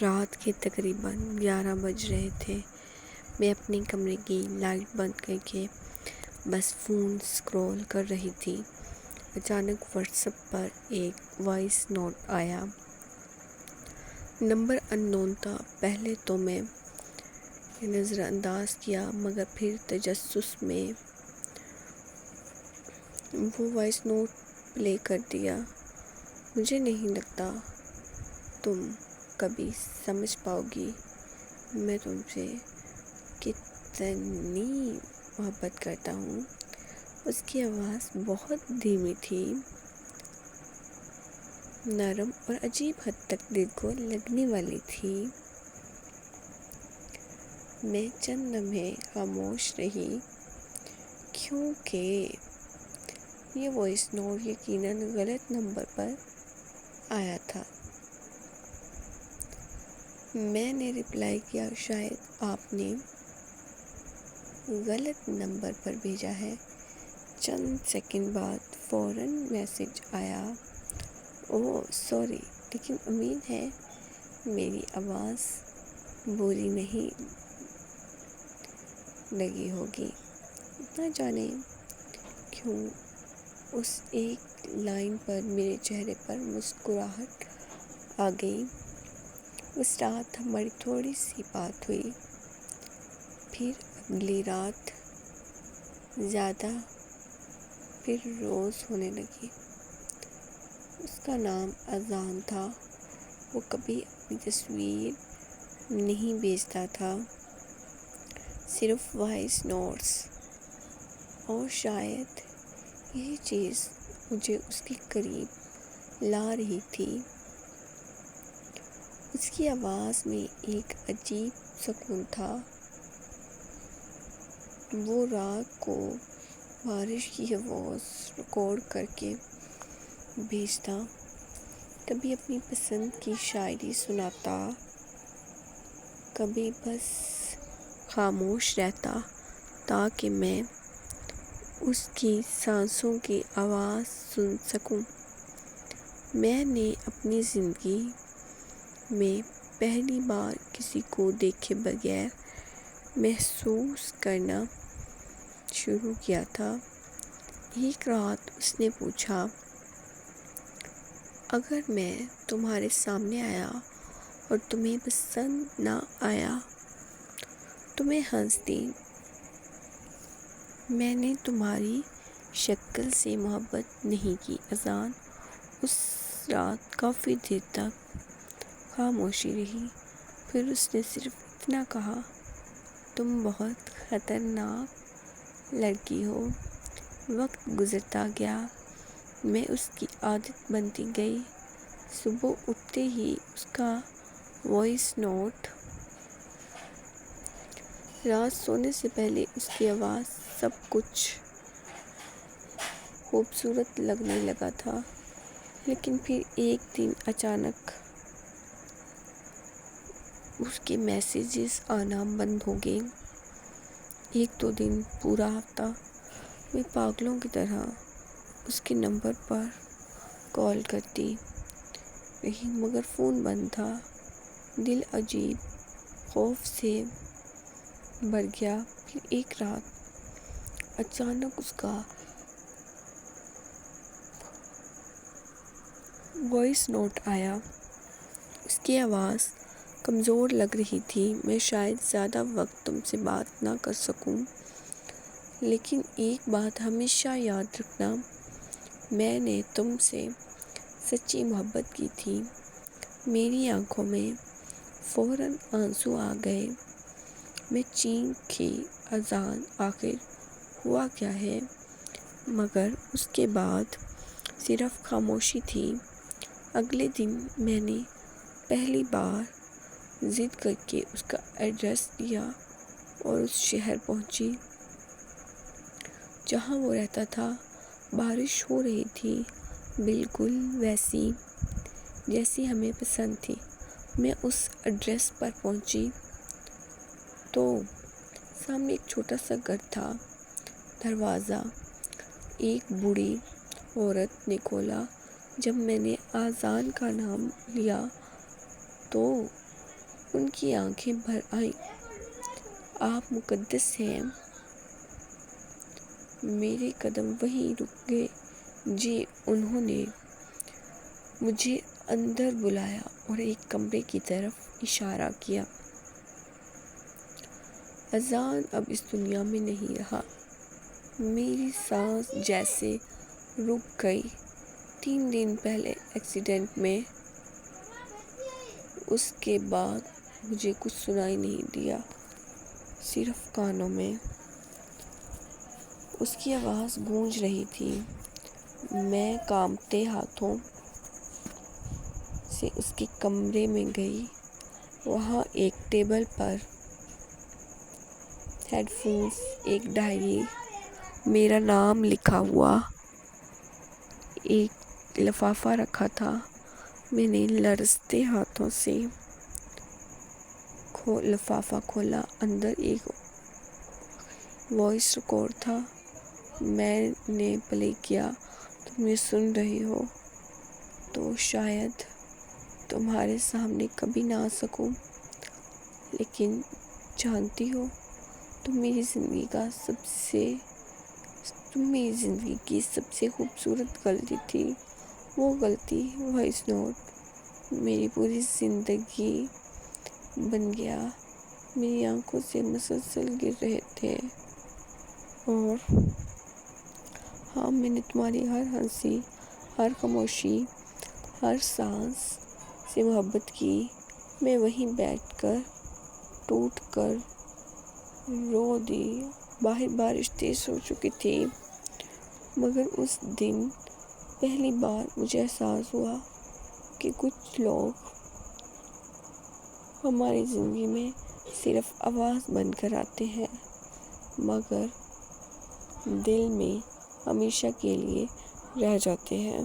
رات کے تقریباً 11 بج رہے تھے۔ میں اپنے کمرے کی لائٹ بند کر کے بس فون سکرول کر رہی تھی۔ اچانک واٹس ایپ پر ایک وائس نوٹ آیا۔ نمبر ان نون تھا۔ پہلے تو میں نظر انداز کیا، مگر پھر تجسس میں وہ وائس نوٹ پلے کر دیا۔ مجھے نہیں لگتا تم کبھی سمجھ پاؤ گی میں تم سے کتنی محبت کرتا ہوں۔ اس کی آواز بہت دھیمی تھی، نرم اور عجیب حد تک دل کو لگنے والی تھی۔ میں چند لمحے خاموش رہی، کیونکہ یہ وائس نوٹ یقیناً غلط نمبر پر آیا تھا۔ میں نے رپلائی کیا، شاید آپ نے غلط نمبر پر بھیجا ہے۔ چند سیکنڈ بعد فوراً میسج آیا، اوہ سوری، لیکن امید ہے میری آواز بری نہیں لگی ہوگی۔ نہ جانے کیوں اس ایک لائن پر میرے چہرے پر مسکراہٹ آ گئی۔ اس رات ہماری تھوڑی سی بات ہوئی، پھر اگلی رات زیادہ، پھر روز ہونے لگی۔ اس کا نام اذان تھا۔ وہ کبھی اپنی تصویر نہیں بھیجتا تھا، صرف وائس نوٹس، اور شاید یہی چیز مجھے اس کے قریب لا رہی تھی۔ اس کی آواز میں ایک عجیب سکون تھا۔ وہ رات کو بارش کی آواز ریکارڈ کر کے بھیجتا، کبھی اپنی پسند کی شاعری سناتا، کبھی بس خاموش رہتا تاکہ میں اس کی سانسوں کی آواز سن سکوں۔ میں نے اپنی زندگی میں پہلی بار کسی کو دیکھے بغیر محسوس کرنا شروع کیا تھا۔ ایک رات اس نے پوچھا، اگر میں تمہارے سامنے آیا اور تمہیں پسند نہ آیا تو میں ہنس دی۔ میں نے تمہاری شکل سے محبت نہیں کی اذان۔ اس رات کافی دیر تک خاموشی رہی، پھر اس نے صرف اتنا کہا، تم بہت خطرناک لڑکی ہو۔ وقت گزرتا گیا، میں اس کی عادت بنتی گئی۔ صبح اٹھتے ہی اس کا وائس نوٹ، رات سونے سے پہلے اس کی آواز، سب کچھ خوبصورت لگنے لگا تھا۔ لیکن پھر ایک دن اچانک اس کے میسیجز آنا بند ہو گئے۔ ایک دو دن، پورا ہفتہ، میں پاگلوں کی طرح اس کے نمبر پر کال کرتی رہی، مگر فون بند تھا۔ دل عجیب خوف سے بھر گیا۔ پھر ایک رات اچانک اس کا وائس نوٹ آیا۔ اس کی آواز کمزور لگ رہی تھی، میں شاید زیادہ وقت تم سے بات نہ کر سکوں، لیکن ایک بات ہمیشہ یاد رکھنا، میں نے تم سے سچی محبت کی تھی۔ میری آنکھوں میں فوراً آنسو آ گئے۔ میں چیخی، اذان، آخر ہوا کیا ہے؟ مگر اس کے بعد صرف خاموشی تھی۔ اگلے دن میں نے پہلی بار ضد کر کے اس کا ایڈریس دیا اور اس شہر پہنچی جہاں وہ رہتا تھا۔ بارش ہو رہی تھی، بالکل ویسی جیسی ہمیں پسند تھی۔ میں اس ایڈریس پر پہنچی تو سامنے ایک چھوٹا سا گھر تھا۔ دروازہ ایک بوڑھی عورت نے کھولا۔ جب میں نے اذان کا نام لیا تو ان کی آنکھیں بھر آئیں۔ آپ مقدس ہیں۔ میرے قدم وہیں رک گئے۔ جی، انہوں نے مجھے اندر بلایا اور ایک کمرے کی طرف اشارہ کیا۔ اذان اب اس دنیا میں نہیں رہا۔ میری سانس جیسے رک گئی۔ 3 دن پہلے ایکسیڈنٹ میں، اس کے بعد مجھے کچھ سنائی نہیں دیا، صرف کانوں میں اس کی آواز گونج رہی تھی۔ میں کانپتے ہاتھوں سے اس کے کمرے میں گئی۔ وہاں ایک ٹیبل پر ہیڈ فونز، ایک ڈائری، میرا نام لکھا ہوا ایک لفافہ رکھا تھا۔ میں نے لرزتے ہاتھوں سے لفافہ کھولا۔ اندر ایک وائس ریکارڈ تھا۔ میں نے پلے کیا۔ تم یہ سن رہے ہو تو شاید تمہارے سامنے کبھی نہ آ سکوں، لیکن جانتی ہو، تم میری زندگی کی سب سے خوبصورت غلطی تھی۔ وہ غلطی، وائس نوٹ، میری پوری زندگی بن گیا۔ میری آنکھوں سے مسلسل گر رہے تھے۔ اور ہاں، میں نے تمہاری ہر ہنسی، ہر خاموشی، ہر سانس سے محبت کی۔ میں وہیں بیٹھ کر ٹوٹ کر رو دی۔ باہر بارش تیز ہو چکی تھی، مگر اس دن پہلی بار مجھے احساس ہوا کہ کچھ لوگ ہماری زندگی میں صرف آواز بن کر آتے ہیں، مگر دل میں ہمیشہ کے لیے رہ جاتے ہیں۔